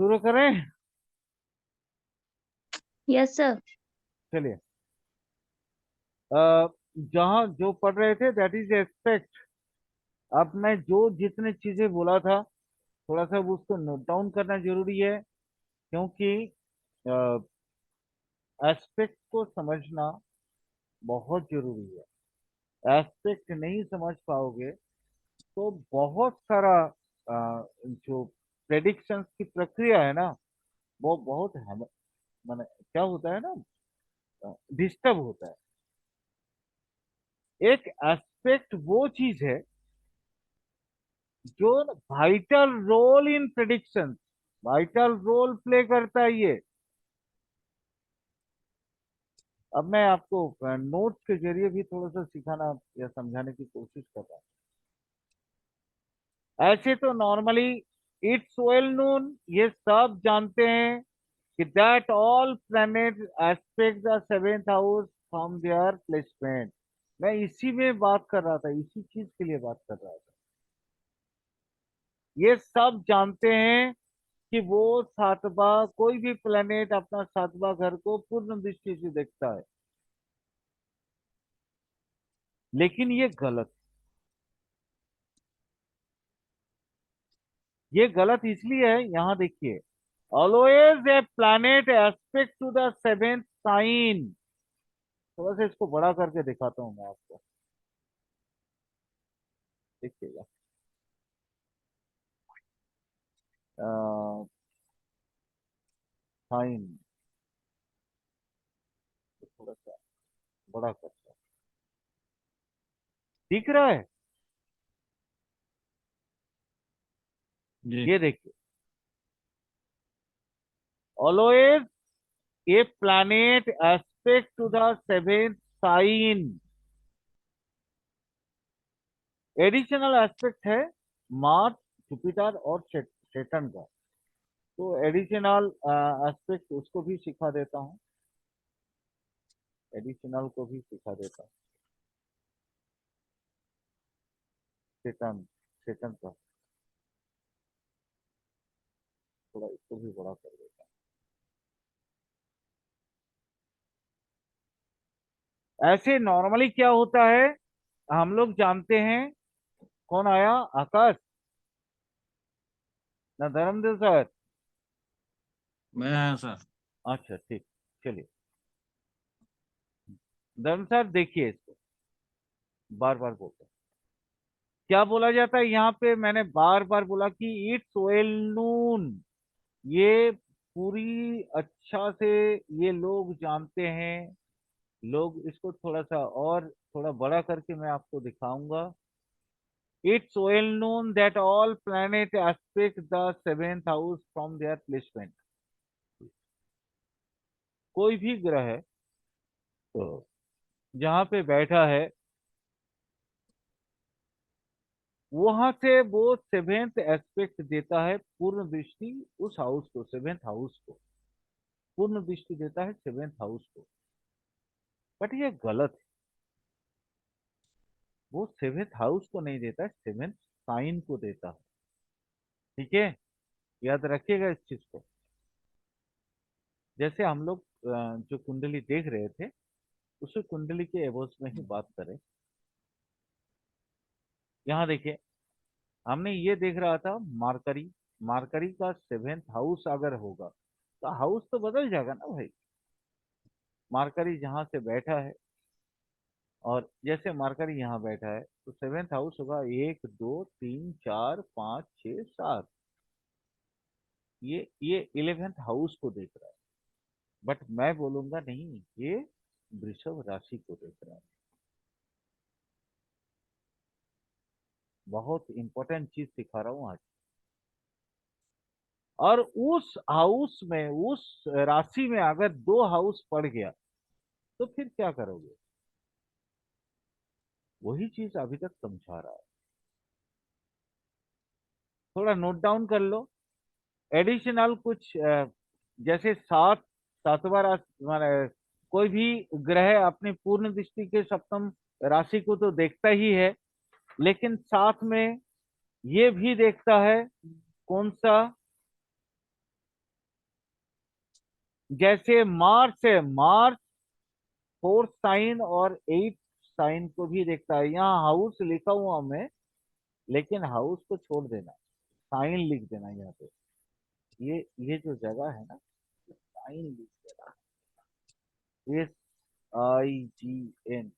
शुरू करें। Yes sir. चलिए। अ, जहाँ जो पढ़ रहे थे दैट इज एस्पेक्ट। अब मैं जो जितने चीजें बोला था थोड़ा सा वो उसको नोट डाउन करना जरूरी है, क्योंकि एस्पेक्ट को समझना बहुत जरूरी है। एस्पेक्ट नहीं समझ पाओगे तो बहुत सारा जो प्रेडिक्शंस की प्रक्रिया है ना, वो बहुत माने क्या होता है ना, डिस्टर्ब होता है। एक एस्पेक्ट वो चीज है जो vital role in prediction, vital role play करता है ये। अब मैं आपको नोट्स के जरिए भी थोड़ा सा सिखाना या समझाने की कोशिश कर रहा हूँ। ऐसे तो नॉर्मली इट्स वेल नोन, ये सब जानते हैं कि that all planet aspect the seventh house from their placement. मैं इसी में बात कर रहा था, इसी चीज के लिए बात कर रहा था। ये सब जानते हैं कि वो सातवां कोई भी प्लेनेट अपना सातवां घर को पूर्ण दृष्टि से देखता है, लेकिन ये गलत। ये गलत इसलिए है, यहां देखिए। Always a planet aspect to the seventh sign. थोड़ा सा इसको बड़ा करके दिखाता हूं मैं आपको, देखिएगा। साइन थोड़ा सा बड़ा करता हूं। दिख रहा है? जी। ये देखिए। Always a planet aspect to the seventh sign. Additional aspect है मार्स, जुपिटर और सेटर्न का। तो एडिशनल एस्पेक्ट उसको भी सिखा देता हूँ, एडिशनल को भी सिखा देता हूँ। सेटर्न, सेटर्न का थोड़ा इसको भी बड़ा कर देता हूँ। ऐसे नॉर्मली क्या होता है, हम लोग जानते हैं। कौन आया? आकाश ना धर्मदेव सर? मैं आया सर। अच्छा ठीक। चलिए धर्म सर, देखिए इसको बार बार बोलते हैं। क्या बोला जाता है यहाँ पे? मैंने बार बार बोला कि इट्स वेल नून। ये पूरी अच्छा से ये लोग जानते हैं। लोग इसको थोड़ा सा और थोड़ा बड़ा करके मैं आपको दिखाऊंगा। It's well known that all planet aspect the seventh house from their placement. कोई भी ग्रह है तो जहां पे बैठा है वहां से वो सेवेंथ एस्पेक्ट देता है, पूर्ण दृष्टि उस हाउस को, सेवेंथ हाउस को पूर्ण दृष्टि देता है, सेवेंथ हाउस को। बट ये गलत है। वो सेवेंथ हाउस को नहीं देता है, सेवेंथ साइन को देता है। ठीक है, याद रखिएगा इस चीज को। जैसे हम लोग जो कुंडली देख रहे थे उसी कुंडली के एवज में ही बात करें। यहाँ देखिए, हमने ये देख रहा था मार्करी। मार्करी का सेवेंथ हाउस अगर होगा तो हाउस तो बदल जाएगा ना भाई। मार्करी जहां से बैठा है, और जैसे मार्करी यहाँ बैठा है तो सेवेंथ हाउस होगा 1 2 3 4 5 6 7। ये 11th हाउस को देख रहा है। बट मैं बोलूंगा नहीं, ये वृषभ राशि को देख रहा है। बहुत इंपॉर्टेंट चीज सिखा रहा हूँ आज। और उस हाउस में, उस राशि में अगर 2 हाउस पड़ गया तो फिर क्या करोगे? वही चीज अभी तक समझा रहा है। थोड़ा नोट डाउन कर लो। एडिशनल कुछ जैसे सातवां राशि माने कोई भी ग्रह अपनी पूर्ण दृष्टि के सप्तम राशि को तो देखता ही है, लेकिन साथ में ये भी देखता है। कौन सा? जैसे मार्स है, मार्स फोर्थ साइन और एट साइन को भी देखता है। यहाँ हाउस लिखा हुआ मैं, लेकिन हाउस को छोड़ देना, साइन लिख देना यहाँ पे। ये जो जगह है ना, साइन लिख देना, SIGN।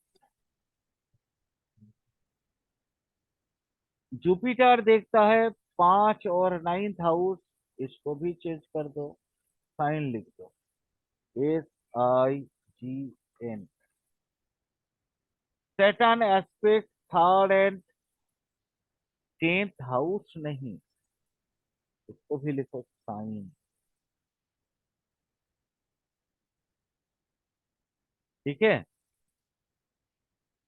जुपिटर देखता है 5 और 9th हाउस, इसको भी चेंज कर दो, साइन लिख दो, SIGN। Saturn aspect 3rd and 10th house नहीं, इसको भी लिखो साइन। ठीक है,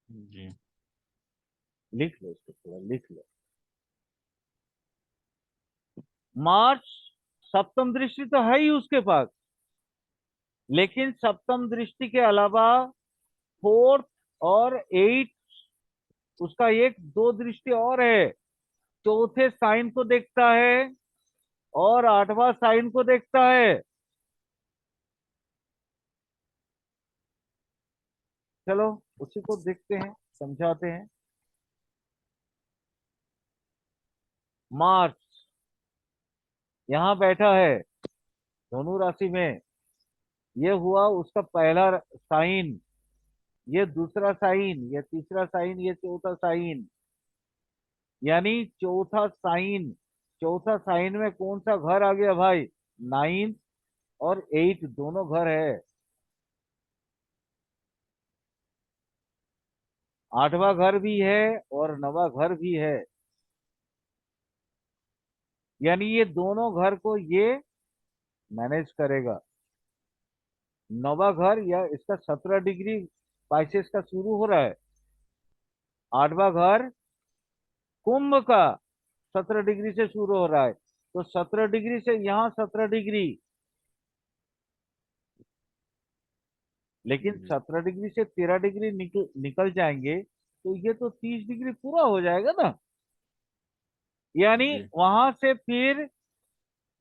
जी। लिख लो इसको, थोड़ा लिख लो। मार्च सप्तम दृष्टि तो है ही उसके पास, लेकिन सप्तम दृष्टि के अलावा फोर्थ और एट, उसका एक दो दृष्टि और है। चौथे साइन को देखता है और 8वां साइन को देखता है। चलो उसी को देखते हैं, समझाते हैं। मार्च यहाँ बैठा है धनु राशि में, ये हुआ उसका पहला साइन, ये दूसरा साइन, ये तीसरा साइन, ये चौथा साइन। यानी चौथा साइन में कौन सा घर आ गया भाई? 9 और 8 दोनों घर है। 8वां घर भी है और 9वां घर भी है। यानी ये दोनों घर को ये मैनेज करेगा। 9वां घर या इसका 17 डिग्री पाइसेस का शुरू हो रहा है। 8वां घर कुंभ का 17 डिग्री से शुरू हो रहा है, तो 17 डिग्री से यहाँ 17 डिग्री। लेकिन जी। 17 डिग्री से 13 डिग्री निकल निकल जाएंगे, तो ये तो 30 डिग्री पूरा हो जाएगा ना। यानी जी। वहां से फिर,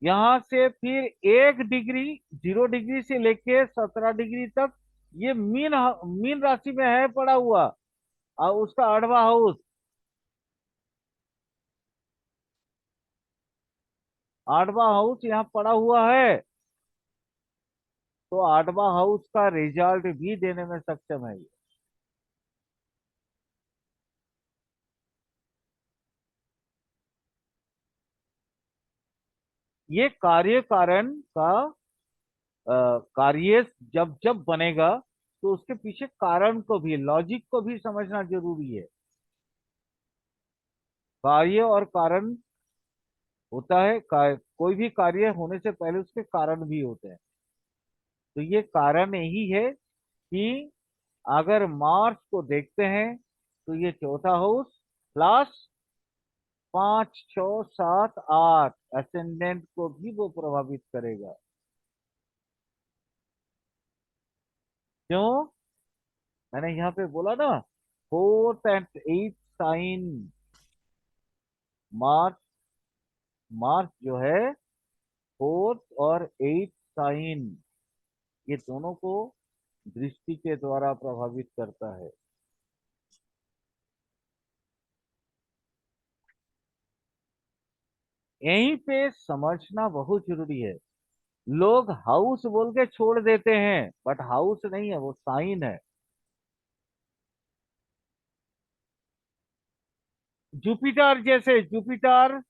यहाँ से फिर 1 डिग्री, 0 डिग्री से लेके 17 डिग्री तक ये मीन मीन राशि में है पड़ा हुआ, और उसका 8वां हाउस, 8वां हाउस यहाँ पड़ा हुआ है। तो 8वां हाउस का रिजल्ट भी देने में सक्षम है ये कार्य कारण का कार्य जब जब बनेगा, तो उसके पीछे कारण को भी, लॉजिक को भी समझना जरूरी है। कार्य और कारण होता है, कोई भी कार्य होने से पहले उसके कारण भी होते हैं। तो ये कारण यही है कि अगर मार्स को देखते हैं, तो ये चौथा हाउस प्लस 5, 6, 7, 8 असेंडेंट को भी वो प्रभावित करेगा। क्यों? मैंने यहाँ पे बोला ना, 4th and 8th sign. Mars Mars जो है 4th और 8th साइन, ये दोनों को दृष्टि के द्वारा प्रभावित करता है। यहीं पे समझना बहुत जरूरी है। लोग हाउस बोल के छोड़ देते हैं, बट हाउस नहीं है, वो साइन है। जुपिटर, जैसे जुपिटर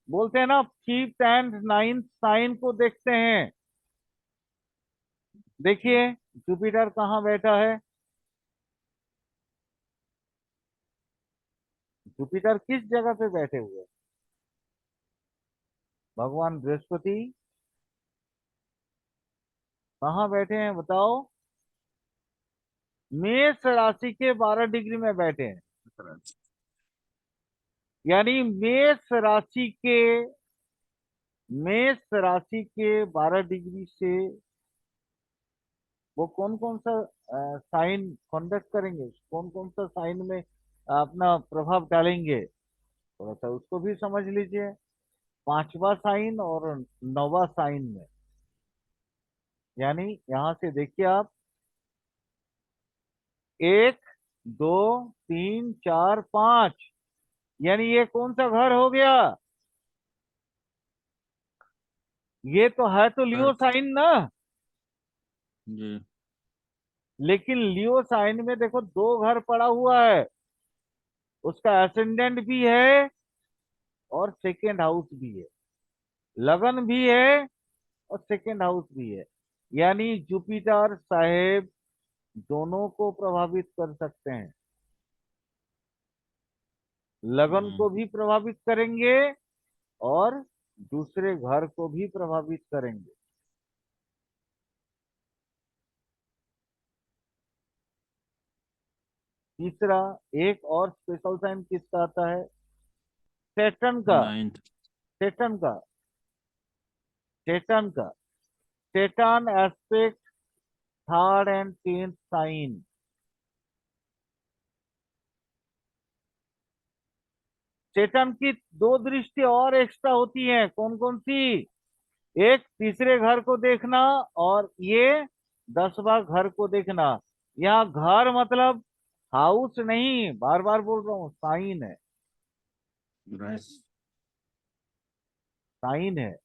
बोलते हैं ना, 5th and 9th साइन को देखते हैं। देखिए जुपिटर कहाँ बैठा है। जुपिटर किस जगह पे बैठे हुए हैं? भगवान बृहस्पति कहाँ बैठे हैं बताओ? मेष राशि के 12 डिग्री में बैठे हैं। यानी मेष राशि के 12 डिग्री से वो कौन कौन सा साइन कंडक्ट करेंगे, कौन कौन सा साइन में अपना प्रभाव डालेंगे, थोड़ा सा उसको भी समझ लीजिए। 5वां साइन और 9वां साइन में यानी यहां से देखिए आप, 1 2 3 4 5, यानी ये कौन सा घर हो गया? ये तो है तो लियो अर्थ। साइन ना। जी। लेकिन लियो साइन में देखो दो घर पड़ा हुआ है, उसका असेंडेंट भी है और सेकेंड हाउस भी है, लगन भी है और सेकेंड हाउस भी है। यानी जुपिटर साहेब दोनों को प्रभावित कर सकते हैं, लगन हम्म। को भी प्रभावित करेंगे और दूसरे घर को भी प्रभावित करेंगे। तीसरा, एक और स्पेशल साइन किसका आता है? सेटन का। नाइन्थ। सेटन का। सेटन का। Saturn aspect third and tenth sign. Saturn की दो दृष्टि और एक्स्ट्रा होती हैं, कौन कौन सी? एक तीसरे घर को देखना, और ये 10वां घर को देखना। यहाँ घर मतलब हाउस नहीं, बार बार बोल रहा हूँ, साइन है। राइस। साइन है।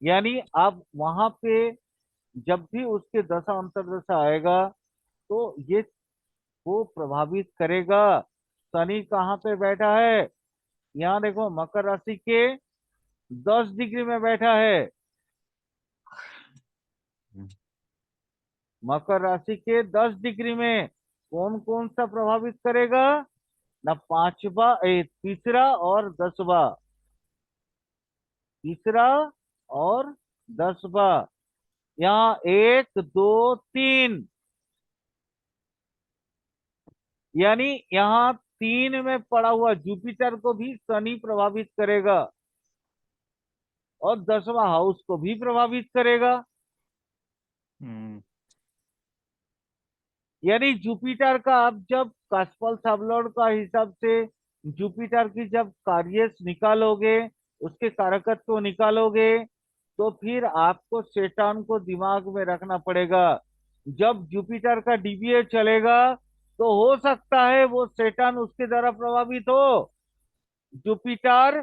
यानी आप वहां पे जब भी उसके दशा अंतर्दशा आएगा तो ये को प्रभावित करेगा। शनि कहाँ पे बैठा है? यहाँ देखो, मकर राशि के 10 डिग्री में बैठा है। मकर राशि के 10 डिग्री में कौन कौन सा प्रभावित करेगा? ना पांचवा, तीसरा और 10वां। तीसरा और 10वां। यहाँ 1 2 3, यानी यहाँ 3 में पड़ा हुआ जुपिटर को भी शनि प्रभावित करेगा और 10वां हाउस को भी प्रभावित करेगा। हम्म। यानी जुपिटर का आप जब काशफल सबलॉर्ड का हिसाब से जुपिटर की जब कार्य निकालोगे, उसके कारकत्व निकालोगे, तो फिर आपको सेटर्न को दिमाग में रखना पड़ेगा। जब जुपिटर का डीवीएट चलेगा तो हो सकता है वो सेटर्न उसके द्वारा प्रभावित हो। जुपिटर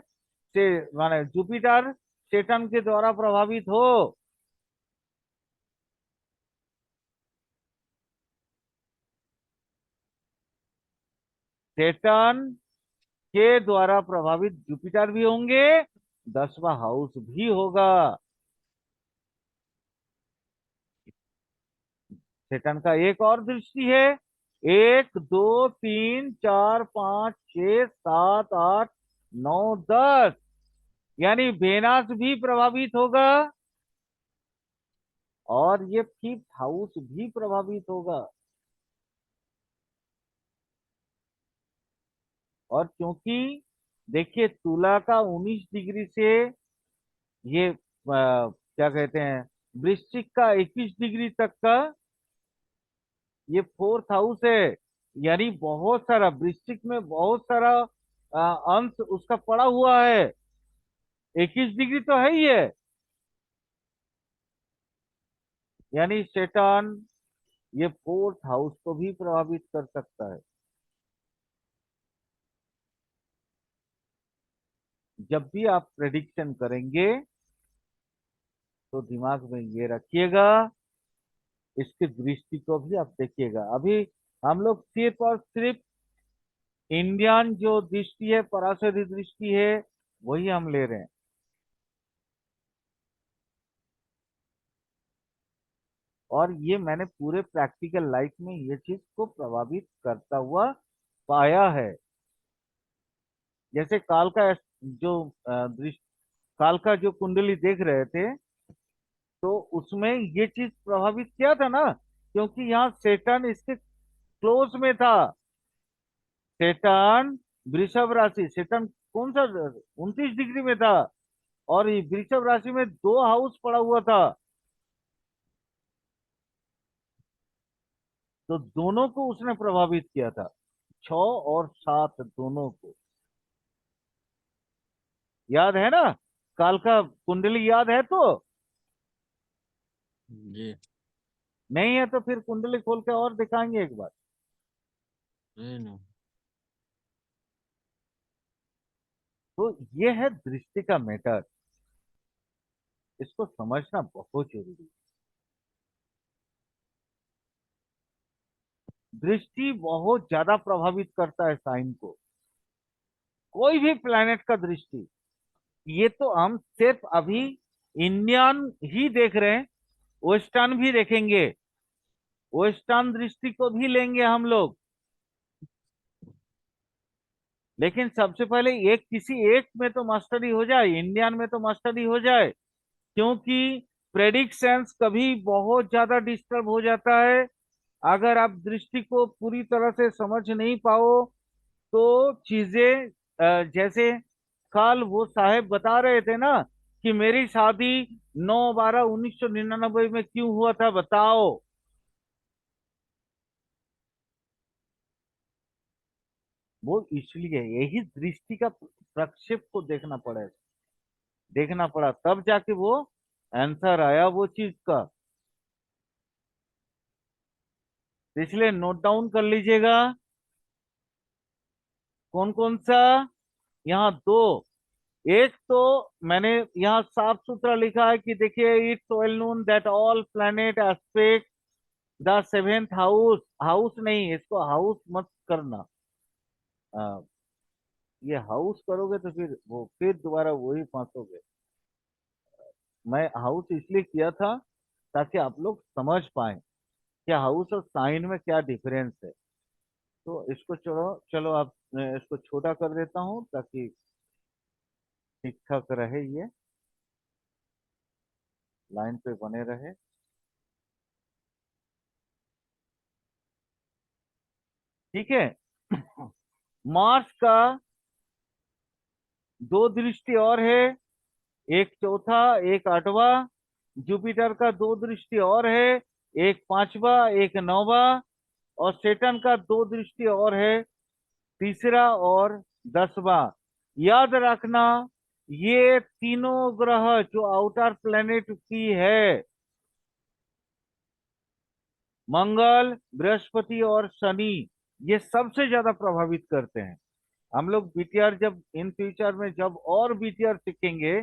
से माने जुपिटर सेटर्न के द्वारा प्रभावित हो। सेटर्न के द्वारा प्रभावित जुपिटर भी होंगे, 10वां हाउस भी होगा। सेटर्न का एक और दृष्टि है, 1 2 3 4 5 6 7 8 9 10, यानी वेनस भी प्रभावित होगा और ये फिफ्थ हाउस भी प्रभावित होगा। और क्योंकि देखिए, तुला का 19 डिग्री से ये क्या कहते हैं, वृश्चिक का 21 डिग्री तक का ये फोर्थ हाउस है। यानी बहुत सारा वृश्चिक में बहुत सारा अंश उसका पड़ा हुआ है। 21 डिग्री तो है ही है। यानी सेटर्न ये फोर्थ हाउस को भी प्रभावित कर सकता है। जब भी आप प्रेडिक्शन करेंगे तो दिमाग में ये रखिएगा, इसकी दृष्टि को भी आप देखिएगा। अभी हम लोग सिर्फ और सिर्फ इंडियन जो दृष्टि है, पराशरी दृष्टि है, वही हम ले रहे हैं। और ये मैंने पूरे प्रैक्टिकल लाइफ में ये चीज को प्रभावित करता हुआ पाया है। जैसे काल का जो दृष्टि, काल का जो कुंडली देख रहे थे, तो उसमें ये चीज प्रभावित किया था ना, क्योंकि यहाँ सेटन इसके क्लोज में था। सेटन वृषभ राशि, सेटन कौन सा 29 डिग्री में था, और ये वृषभ राशि में दो हाउस पड़ा हुआ था। तो दोनों को उसने प्रभावित किया था, 6 और 7 दोनों को। याद है ना? काल का कुंडली याद है तो? जी। नहीं है तो फिर कुंडली खोल के और दिखाएंगे एक बार। ये ना। तो ये है दृष्टि का मैटर, इसको समझना बहुत जरूरी है। दृष्टि बहुत ज्यादा प्रभावित करता है साइन को, कोई भी प्लेनेट का दृष्टि। ये तो हम सिर्फ अभी इंडियन ही देख रहे हैं, वेस्टर्न भी देखेंगे, वेस्टर्न दृष्टि को भी लेंगे हम लोग। लेकिन सबसे पहले एक किसी एक में तो मास्टरी हो जाए, इंडियन में तो मास्टरी हो जाए, क्योंकि प्रेडिक्शंस कभी बहुत ज्यादा डिस्टर्ब हो जाता है। अगर आप दृष्टि को पूरी तरह से समझ नहीं पाओ तो चीजें जैसे कल वो साहब बता रहे थे ना कि मेरी शादी 9/12/1999 में क्यों हुआ था बताओ। वो इसलिए यही दृष्टि का प्रक्षेप को देखना पड़ा, तब जाके वो आंसर आया वो चीज का। तो इसलिए नोट डाउन कर लीजिएगा। कौन कौन सा? यहाँ दो। एक तो मैंने यहाँ साफ सुथरा लिखा है कि देखिए, it's well known that all planet aspect the seventh house. House नहीं, इसको हाउस मत करना। आ, ये हाउस करोगे तो फिर वो फिर दोबारा वही फंसोगे। मैं हाउस इसलिए किया था ताकि आप लोग समझ पाए कि हाउस और साइन में क्या डिफरेंस है। तो इसको चलो चलो आप, मैं इसको छोटा कर देता हूँ ताकि ठीक ठाक रहे, ये लाइन पे बने रहे। ठीक है। मार्स का दो दृष्टि और है, एक चौथा एक आठवां। जुपिटर का दो दृष्टि और है, एक पांचवा एक नौवा। और सेटन का दो दृष्टि और है, तीसरा और 10वां। याद रखना, ये तीनों ग्रह जो आउटर प्लेनेट की है, मंगल बृहस्पति और शनि, ये सबसे ज्यादा प्रभावित करते हैं। हम लोग बीटीआर जब इन फ्यूचर में जब और बीटीआर सीखेंगे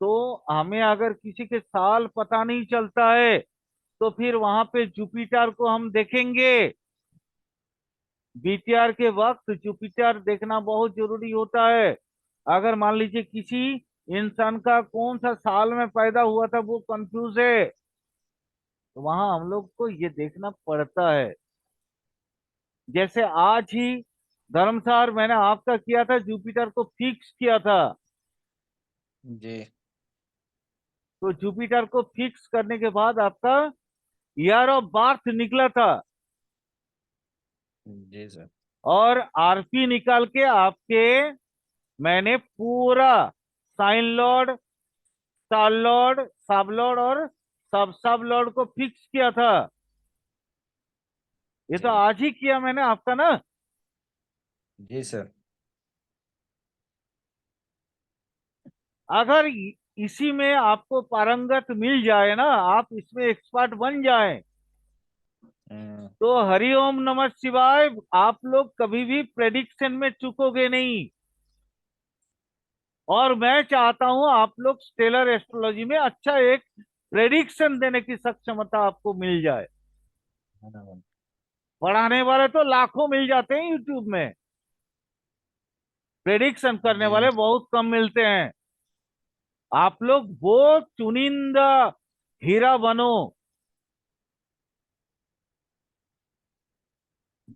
तो हमें अगर किसी के साल पता नहीं चलता है तो फिर वहां पे जुपिटर को हम देखेंगे। बीटीआर के वक्त जुपिटर देखना बहुत जरूरी होता है। अगर मान लीजिए किसी इंसान का कौन सा साल में पैदा हुआ था वो कंफ्यूज है, तो वहां हम लोग को ये देखना पड़ता है। जैसे आज ही धर्मसार मैंने आपका किया था, जुपिटर को फिक्स किया था। जी। तो जुपिटर को फिक्स करने के बाद आपका ईयर ऑफ बर्थ निकला था, जी सर। और आरपी निकाल के आपके मैंने पूरा sign lord, star lord, sub lord और सब सब लॉर्ड को फिक्स किया था। ये तो जी। आज ही किया मैंने आपका ना। जी सर। अगर इसी में आपको पारंगत मिल जाए ना, आप इसमें एक्सपर्ट बन जाए, हम्म। तो हरिओम नमः शिवाय, आप लोग कभी भी प्रेडिक्शन में चूकोगे नहीं। और मैं चाहता हूं आप लोग स्टेलर एस्ट्रोलॉजी में अच्छा एक प्रेडिक्शन देने की सक्षमता आपको मिल जाए। हाँ, पढ़ाने वाले तो लाखों मिल जाते हैं यूट्यूब में, प्रेडिक्शन करने जी। वाले बहुत कम मिलते हैं। आप लोग वो चुनिंदा हीरा बनो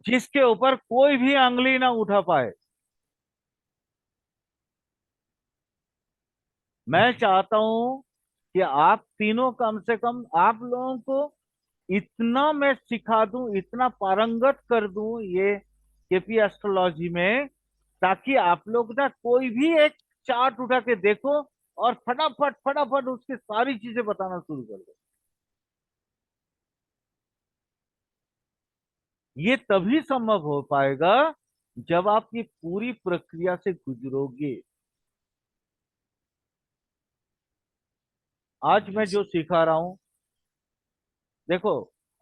जिसके ऊपर कोई भी अंगली ना उठा पाए। मैं चाहता हूं कि आप तीनों, कम से कम आप लोगों को इतना मैं सिखा दूं, इतना पारंगत कर दूं ये केपी एस्ट्रोलॉजी में, ताकि आप लोग ना कोई भी एक चार्ट उठा के देखो और फटाफट फटाफट उसकी सारी चीजें बताना शुरू कर दो। ये तभी संभव हो पाएगा जब आप ये पूरी प्रक्रिया से गुजरोगे। आज जी मैं जो सर। सिखा रहा हूं देखो,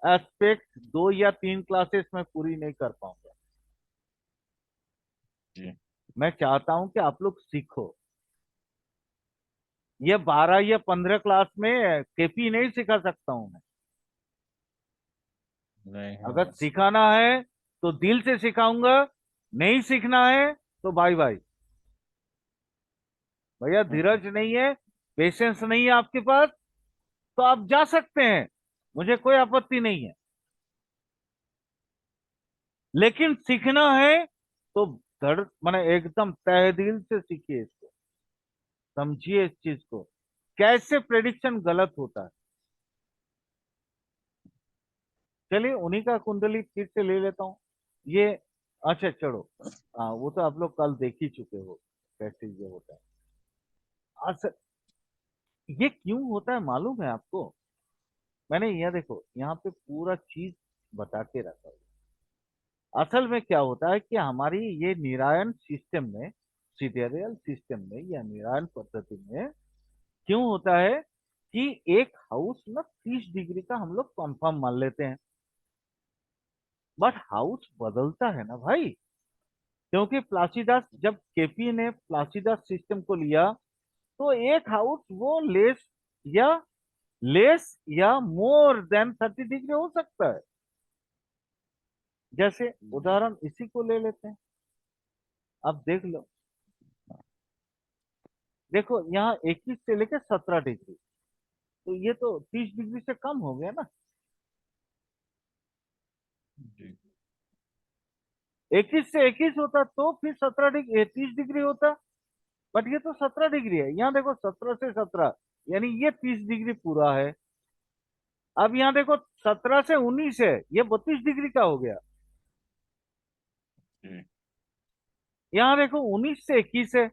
एस्पेक्ट 2 या 3 क्लासेस में पूरी नहीं कर पाऊंगा। जी मैं चाहता हूं कि आप लोग सीखो। ये 12 या 15 क्लास में केपी नहीं सिखा सकता हूं मैं। नहीं अगर होगा सर। सिखाना है तो दिल से सिखाऊंगा, नहीं सीखना है तो बाय बाय। भैया धीरज नहीं है, पेशेंस नहीं है आपके पास, तो आप जा सकते हैं, मुझे कोई आपत्ति नहीं है। लेकिन सीखना है तो धड़ माने एकदम तहे दिल से सीखिए इसको, समझिए इस चीज को, कैसे प्रेडिक्शन गलत होता है। चलिए उन्हीं का कुंडली फिर से ले लेता हूँ। ये, अच्छा छोड़ो, हाँ वो तो आप लोग कल देख ही चुके हो कैसे ये होता है। अच्छा, ये क्यों होता है मालूम है आपको? मैंने यह देखो यहाँ पे पूरा चीज बता के रखा है। असल में क्या होता है कि हमारी ये निरायन सिस्टम में, सिडेरियल सिस्टम में या निरायन पद्धति में क्यों होता है कि एक हाउस में 30 डिग्री का हम लोग कंफर्म मान लेते हैं, बट हाउस बदलता है ना भाई। क्योंकि प्लासीदास, जब केपी ने प्लासीदास सिस्टम को लिया, तो एक हाउस वो या लेस या मोर देन 30 डिग्री हो सकता है। जैसे जी उदाहरण इसी को ले लेते हैं, अब देख लो। देखो यहाँ 21 से लेकर 17 डिग्री, तो ये तो 30 डिग्री से कम हो गया ना। जी 21 से 21 होता तो फिर 17 डिग्री 30 डिग्री होता, बट ये तो 17 डिग्री है। यहाँ देखो 17 से 17, यानी ये 30 डिग्री पूरा है। अब यहाँ देखो 17 से 19 है, ये 32 डिग्री का हो गया। जी यहाँ देखो 19 से 21 है,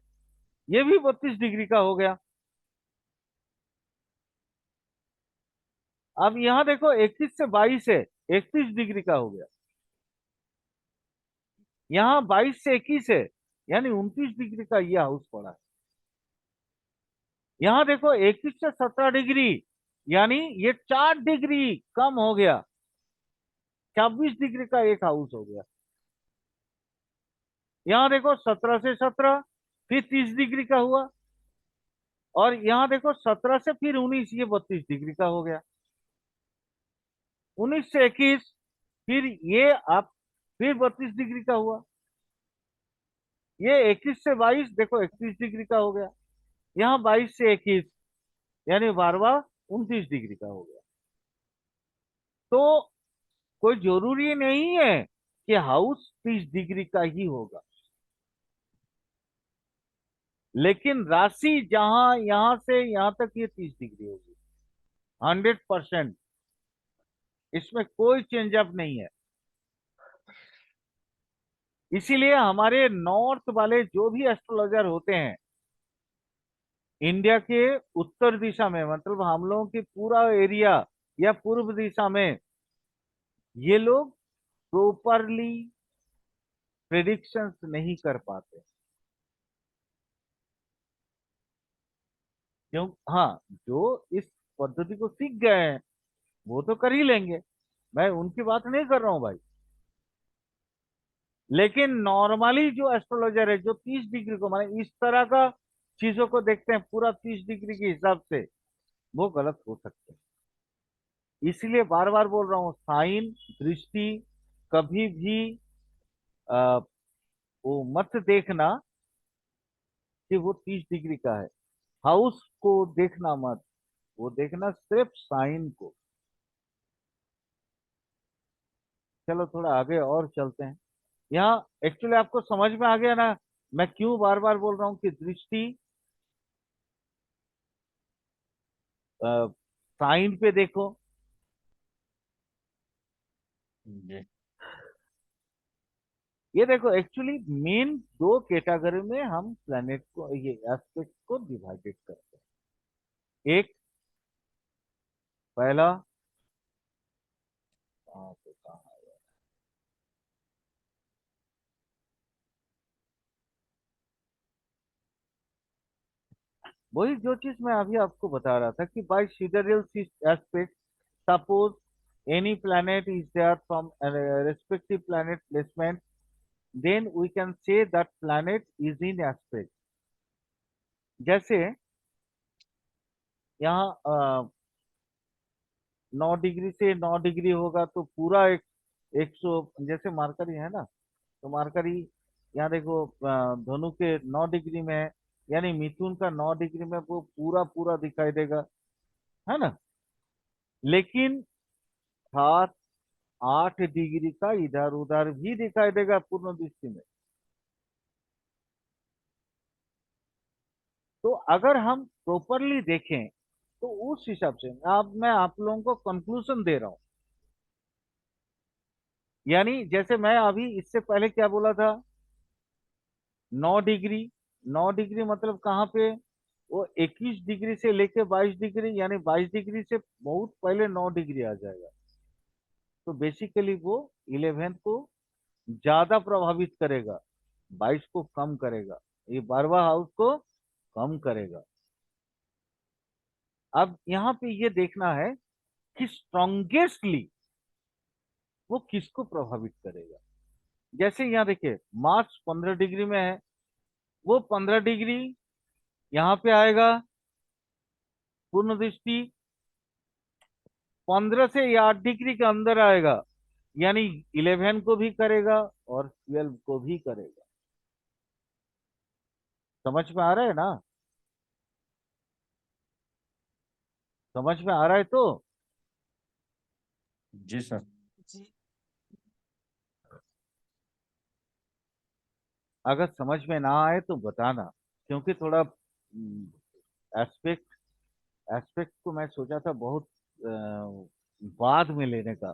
ये भी 32 डिग्री का हो गया। अब यहाँ देखो 21 से 22 है, 31 डिग्री का हो गया। यहाँ 22 से 21 है, यानी 29 डिग्री का ये हाउस पड़ा है। यहाँ देखो 21 से 17 डिग्री, यानी ये 4 डिग्री कम हो गया, 26 डिग्री का एक हाउस हो गया। यहाँ देखो 17 से 17, फिर 30 डिग्री का हुआ। और यहाँ देखो 17 से फिर 19, ये 32 डिग्री का हो गया। 19 से 21, फिर ये आप फिर 32 डिग्री का हुआ। ये 21 से 22, देखो 31 डिग्री का हो गया। यहाँ 22 से 21, यानी 12वां 29 डिग्री का हो गया। तो कोई जरूरी नहीं है कि हाउस 30 डिग्री का ही होगा, लेकिन राशि जहां यहां से यहां तक ये 30 डिग्री होगी, 100%। इसमें कोई चेंजअप नहीं है। इसीलिए हमारे नॉर्थ वाले जो भी एस्ट्रोलॉजर होते हैं इंडिया के उत्तर दिशा में, मतलब हम लोगों की पूरा एरिया या पूर्व दिशा में, ये लोग प्रॉपरली प्रेडिक्शंस नहीं कर पाते। क्यों? हाँ, जो इस पद्धति को सीख गए हैं वो तो कर ही लेंगे, मैं उनकी बात नहीं कर रहा हूं भाई। लेकिन नॉर्मली जो एस्ट्रोलॉजर है जो 30 डिग्री को माने इस तरह का चीजों को देखते हैं पूरा 30 डिग्री के हिसाब से, वो गलत हो सकते हैं। इसलिए बार बार बोल रहा हूँ, साइन, दृष्टि कभी भी आ, वो मत देखना कि वो 30 डिग्री का है। हाउस को देखना मत, वो देखना सिर्फ साइन को। चलो थोड़ा आगे और चलते हैं। यहाँ एक्चुअली आपको समझ में आ गया ना मैं क्यों बार बार बोल रहा हूँ कि दृष्टि साइन पे देखो। जी ये देखो एक्चुअली मेन 2 कैटेगरी में हम प्लेनेट को, ये एस्पेक्ट को डिवाइडेड करते हैं। एक, पहला, कहाँ पे कहाँ है? वही जो चीज मैं अभी आपको बता रहा था कि by sidereal aspect, suppose any planet is there from a respective planet placement, then we can say that planet is in aspect. जैसे यहाँ 9 डिग्री से 9 डिग्री होगा तो पूरा 100, जैसे मार्करी है ना, तो मार्करी यहाँ देखो धनु के 9 डिग्री में है, यानी मिथुन का 9 डिग्री में वो पूरा पूरा दिखाई देगा, है ना। लेकिन 7-8 डिग्री का इधर उधर भी दिखाई देगा पूर्ण दृष्टि में। तो अगर हम प्रॉपरली देखें तो उस हिसाब से अब मैं आप लोगों को कंक्लूजन दे रहा हूं। यानी जैसे मैं अभी इससे पहले क्या बोला था, 9 डिग्री, 9 डिग्री मतलब कहाँ पे, वो 21 डिग्री से लेके 22 डिग्री, यानी 22 डिग्री से बहुत पहले 9 डिग्री आ जाएगा। तो बेसिकली वो 11th को ज्यादा प्रभावित करेगा, 22 को कम करेगा, ये 12वां हाउस को कम करेगा। अब यहाँ पे ये देखना है कि स्ट्रॉन्गेस्टली वो किसको प्रभावित करेगा। जैसे यहाँ देखिए मार्स 15 डिग्री में है, वो 15 डिग्री यहाँ पे आएगा पूर्ण दृष्टि, 15 से या 8 डिग्री के अंदर आएगा, यानी 11 को भी करेगा और 12 को भी करेगा। समझ में आ रहा है ना, समझ में आ रहा है तो। जी सर। अगर समझ में ना आए तो बताना, क्योंकि थोड़ा एस्पेक्ट एस्पेक्ट को मैं सोचा था बहुत बाद में लेने का,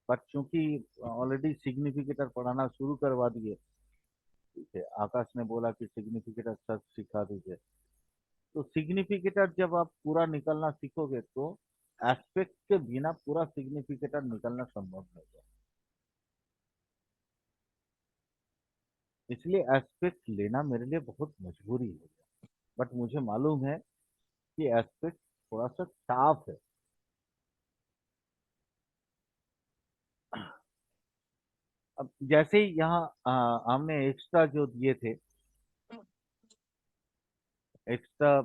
बट चूंकि ऑलरेडी सिग्निफिकेटर पढ़ाना शुरू करवा दिए, ठीक है, आकाश ने बोला कि सिग्निफिकेटर सर सिखा दीजिए, तो सिग्निफिकेटर जब आप पूरा निकलना सीखोगे तो एस्पेक्ट के बिना पूरा सिग्निफिकेटर निकलना संभव नहीं है। इसलिए एस्पेक्ट लेना मेरे लिए बहुत मजबूरी हो गया, बट मुझे मालूम है कि एस्पेक्ट थोड़ा सा टफ है। अब जैसे ही यहाँ हमने एक्स्ट्रा जो दिए थे, एक्स्ट्रा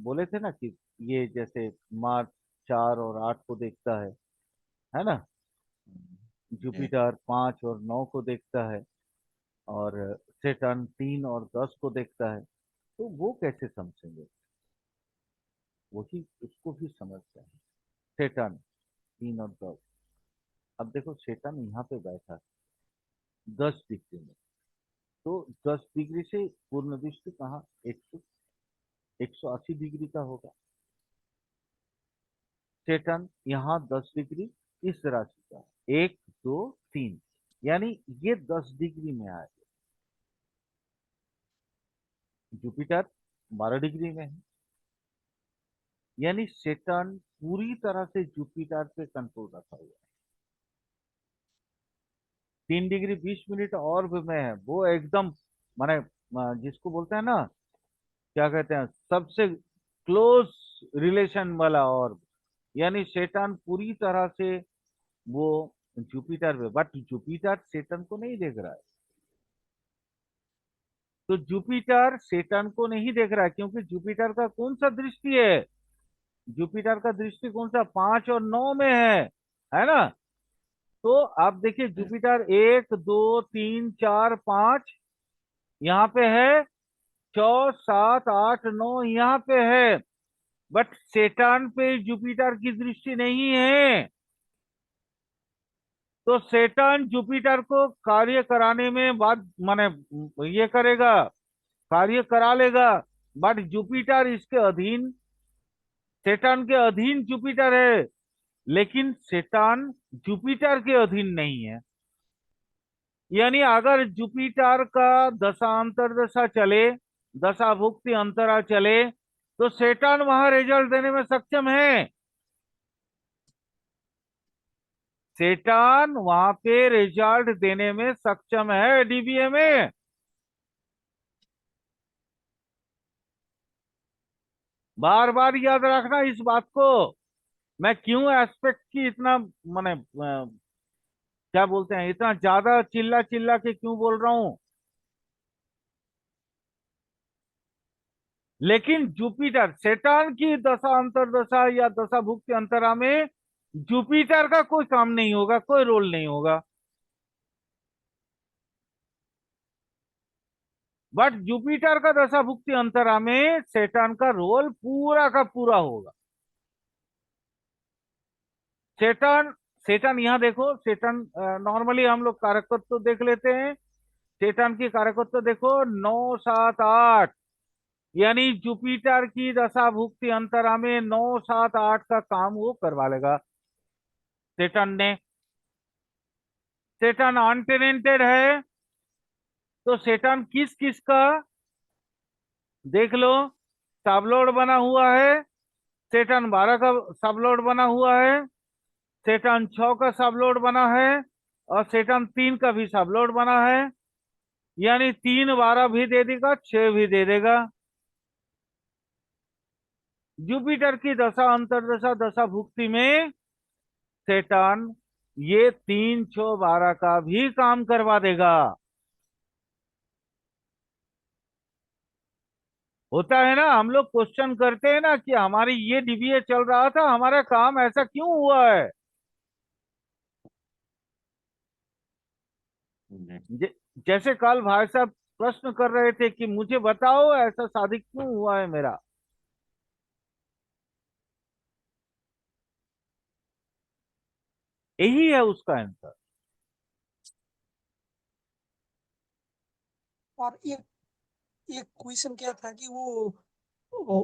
बोले थे ना कि ये जैसे मार्च 4 और 8 को देखता है ना, जी। जुपिटर 5 और 9 को देखता है, और सेटर्न 3 और 10 को देखता है। तो वो कैसे समझेंगे, वही उसको भी समझते हैं। सेटर्न 3 और 10, अब देखो सेटर्न यहाँ पे बैठा है 10 डिग्री में, तो 10 डिग्री से पूर्ण दृष्टि कहाँ, 180 डिग्री का होगा। सेटर्न यहाँ 10 डिग्री इस राशि का, 1, 2, 3, यानी ये 10 डिग्री में आए। जुपिटर 12 डिग्री में है, यानी सेटर्न पूरी तरह से जुपिटर पे कंट्रोल रखा हुआ है। 3 डिग्री 20 मिनट और भी में है, वो एकदम माने जिसको बोलते हैं ना, क्या कहते हैं, सबसे क्लोज रिलेशन वाला, और यानी सेटर्न पूरी तरह से वो जुपिटर पे, बट जुपिटर सेटर्न को नहीं देख रहा है। तो जुपिटर सेटर्न को नहीं देख रहा है क्योंकि जुपिटर का कौन सा दृष्टि है, जुपिटर का दृष्टि कौन सा, 5 और 9 में है ना। तो आप देखिए जुपिटर 1, 2, 3, 4, 5 यहाँ पे है, 6, 7, 8, 9 यहाँ पे है, बट सेटर्न पे जुपिटर की दृष्टि नहीं है। तो सेटर्न जुपिटर को कार्य कराने में बाद माने ये करेगा, कार्य करा लेगा, बट जुपिटर इसके अधीन, सेटर्न के अधीन जुपिटर है, लेकिन सेटर्न जुपिटर के अधीन नहीं है। यानी अगर जुपिटर का दशा अंतरदशा चले, दशा भुक्ति अंतरा चले, तो सेटर्न वहां रिजल्ट देने में सक्षम है, सेटर्न वहां पे रिजल्ट देने में सक्षम है डीबीए में। बार बार याद रखना इस बात को। मैं क्यों एस्पेक्ट की इतना माने क्या बोलते हैं, इतना ज्यादा चिल्ला चिल्ला के क्यों बोल रहा हूं? लेकिन जुपिटर, सेटान की दशा अंतरदशा या दशा भुक्ति अंतरा में जुपिटर का कोई काम नहीं होगा, कोई रोल नहीं होगा। बट जुपिटर का दशा भुक्ति अंतरा में सेटान का रोल पूरा का पूरा होगा। सेटन सेटन यहां देखो, सेटन नॉर्मली हम लोग कारकत्व तो देख लेते हैं। सेटन की कारकत्व तो देखो, 9 7 8, यानी जुपिटर की दशा भुक्ति अंतरा में 9 7 8 का काम वो करवा लेगा सेटन ने। सेटन अनटेनेंटेड है, तो सेटन किस किस का देख लो, सबलोड बना हुआ है। सेटन 12 का सबलोड बना हुआ है, सेटन 6 का सबलोड बना है, और सेटन 3 का भी सबलोड बना है। यानी 3 12 भी दे देगा, 6 भी दे देगा। जुपिटर की दशा अंतरदशा दशा भुक्ति में सेटन ये 3 6 12 का भी काम करवा देगा। होता है ना, हम लोग क्वेश्चन करते हैं ना कि हमारी ये डीबीए चल रहा था, हमारा काम ऐसा क्यों हुआ है। ज- जैसे कल भाई साहब प्रश्न कर रहे थे कि मुझे बताओ ऐसा शादी क्यों हुआ है मेरा। यही है उसका आंसर। और एक एक क्वेश्चन क्या था कि वो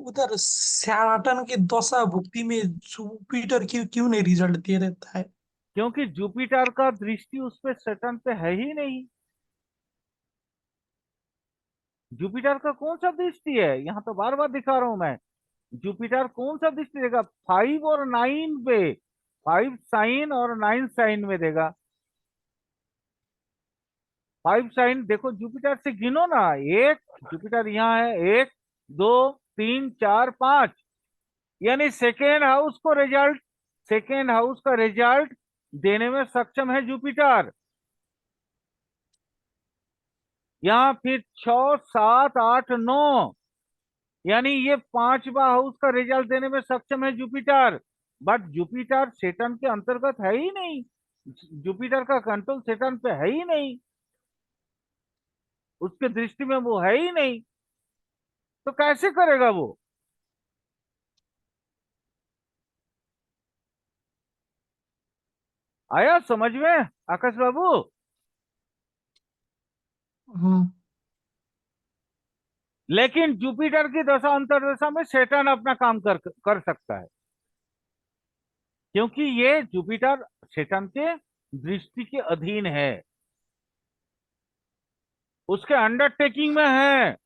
उधर सैटर्न की दशा भुक्ति में जुपिटर क्यों क्यों नहीं रिजल्ट दे देता है? क्योंकि जुपिटर का दृष्टि उस पे सैटर्न पे है ही नहीं। जुपिटर का कौन सा दृष्टि है, यहाँ तो बार बार दिखा रहा हूं मैं। जुपिटर कौन सा दृष्टि देगा? 5 और 9 पे, 5 साइन और 9 साइन में देगा। 5 साइन देखो, जुपिटर से गिनो ना। एक, जुपिटर यहाँ है, 1 2 3 4 5, यानी सेकेंड हाउस को रिजल्ट, सेकेंड हाउस का रिजल्ट देने में सक्षम है जुपिटर। यहाँ फिर 6 7 8 9, यानी ये 5वां हाउस का रिजल्ट देने में सक्षम है जुपिटर। बट जुपिटर सेटन के अंतर्गत है ही नहीं, जुपिटर का कंट्रोल सेटन पे है ही नहीं, उसके दृष्टि में वो है ही नहीं, तो कैसे करेगा वो? आया समझ में आकाश बाबू? हाँ। लेकिन जुपिटर की दशा अंतर्दशा में सेटन अपना काम कर सकता है, क्योंकि ये जुपिटर सेटन के दृष्टि के अधीन है, उसके अंडरटेकिंग में है।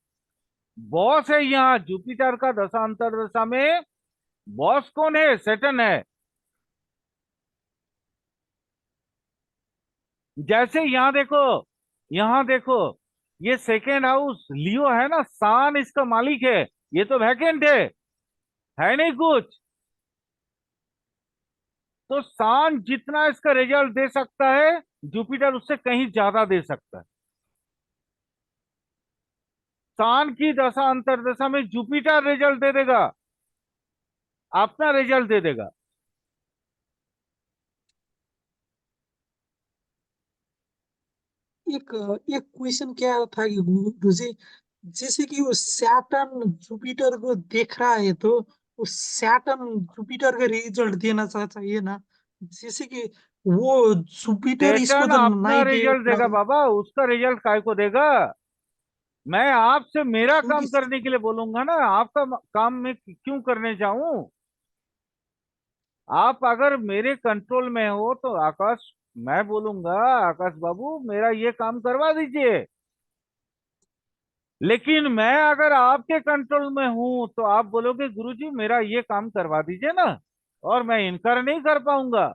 बॉस है यहाँ जुपिटर का दशा अंतर्दशा में, बॉस कौन है? सेटन है। जैसे यहाँ देखो, यहाँ देखो, ये सेकेंड हाउस लियो है ना, सान इसका मालिक है, ये तो वैकेंट है नहीं कुछ। तो सान जितना इसका रिजल्ट दे सकता है, जुपिटर उससे कहीं ज्यादा दे सकता है। सान की दशा अंतर्दशा में जुपिटर रिजल्ट दे देगा, अपना रिजल्ट दे देगा। एक एक क्वेश्चन क्या था कि गुरुजी, जैसे कि वो सैटर्न जुपिटर को देख रहा है तो वो सैटर्न जुपिटर का रिजल्ट देना चाहिए ना। जैसे कि वो जुपिटर इसको सेटन तो अपना नहीं दे रिजल्ट देगा बाबा, उसका रिजल्ट काय को देगा? मैं आपसे मेरा क्योंकि काम करने के लिए बोलूंगा ना, आपका काम मैं क्यों करने जाऊं? आप अगर मेरे कंट्रोल में हो तो आकाश, मैं बोलूंगा आकाश बाबू मेरा ये काम करवा दीजिए। लेकिन मैं अगर आपके कंट्रोल में हूं तो आप बोलोगे गुरुजी मेरा ये काम करवा दीजिए ना, और मैं इनकार नहीं कर पाऊंगा।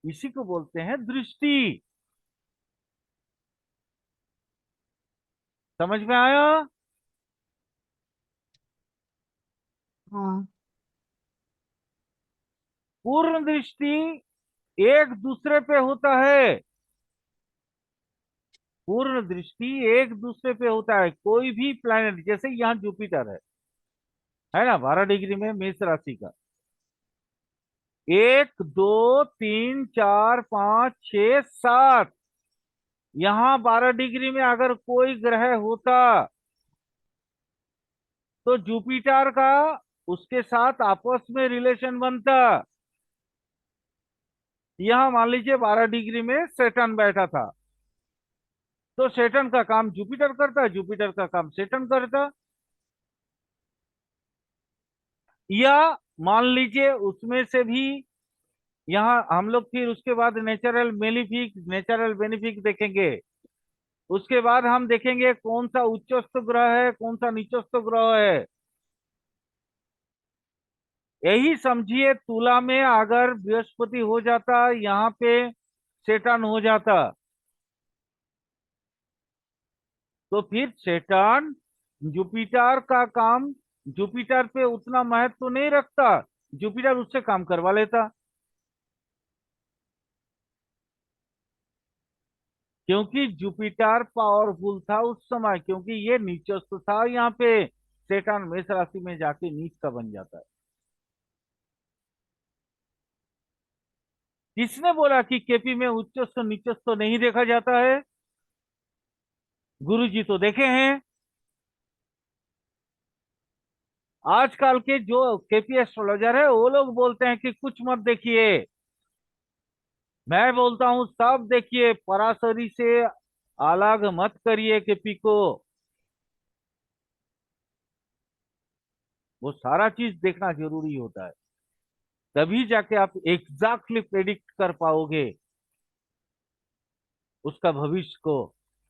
इसी को बोलते हैं दृष्टि। समझ में आया? हाँ। पूर्ण दृष्टि एक दूसरे पे होता है, पूर्ण दृष्टि एक दूसरे पे होता है। कोई भी प्लैनेट, जैसे यहाँ जुपिटर है ना, 12 डिग्री में मेष राशि का, 1 2 3 4 5 6 7, यहाँ 12 डिग्री में अगर कोई ग्रह होता तो जुपिटर का उसके साथ आपस में रिलेशन बनता। यहाँ मान लीजिए 12 डिग्री में सेटन बैठा था, तो सेटन का काम जुपिटर करता, जुपिटर का काम सेटन करता। या मान लीजिए उसमें से भी, यहाँ हम लोग फिर उसके बाद नेचुरल मेलिफिक नेचुरल बेनिफिक देखेंगे। उसके बाद हम देखेंगे कौन सा उच्चस्थ ग्रह है, कौन सा नीचस्थ ग्रह है। यही समझिए, तुला में अगर बृहस्पति हो जाता, यहाँ पे सेटन हो जाता, तो फिर सेटन जुपिटर का काम, जुपिटर पे उतना महत्व तो नहीं रखता, जुपिटर उससे काम करवा लेता। क्योंकि जुपिटर पावरफुल था उस समय, क्योंकि ये नीचस्थ था, यहाँ पे सेटन मेष राशि में जाके नीच का बन जाता है। किसने बोला कि केपी में उच्चस्थ नीचस्थ तो नहीं देखा जाता है? गुरुजी तो देखे हैं। आजकल के जो केपी एस्ट्रोलॉजर है वो लोग बोलते हैं कि कुछ मत देखिए, मैं बोलता हूं सब देखिए, पराशरी से अलग मत करिए केपी को। वो सारा चीज देखना जरूरी होता है, तभी जाके आप एग्जैक्टली प्रेडिक्ट कर पाओगे उसका भविष्य को।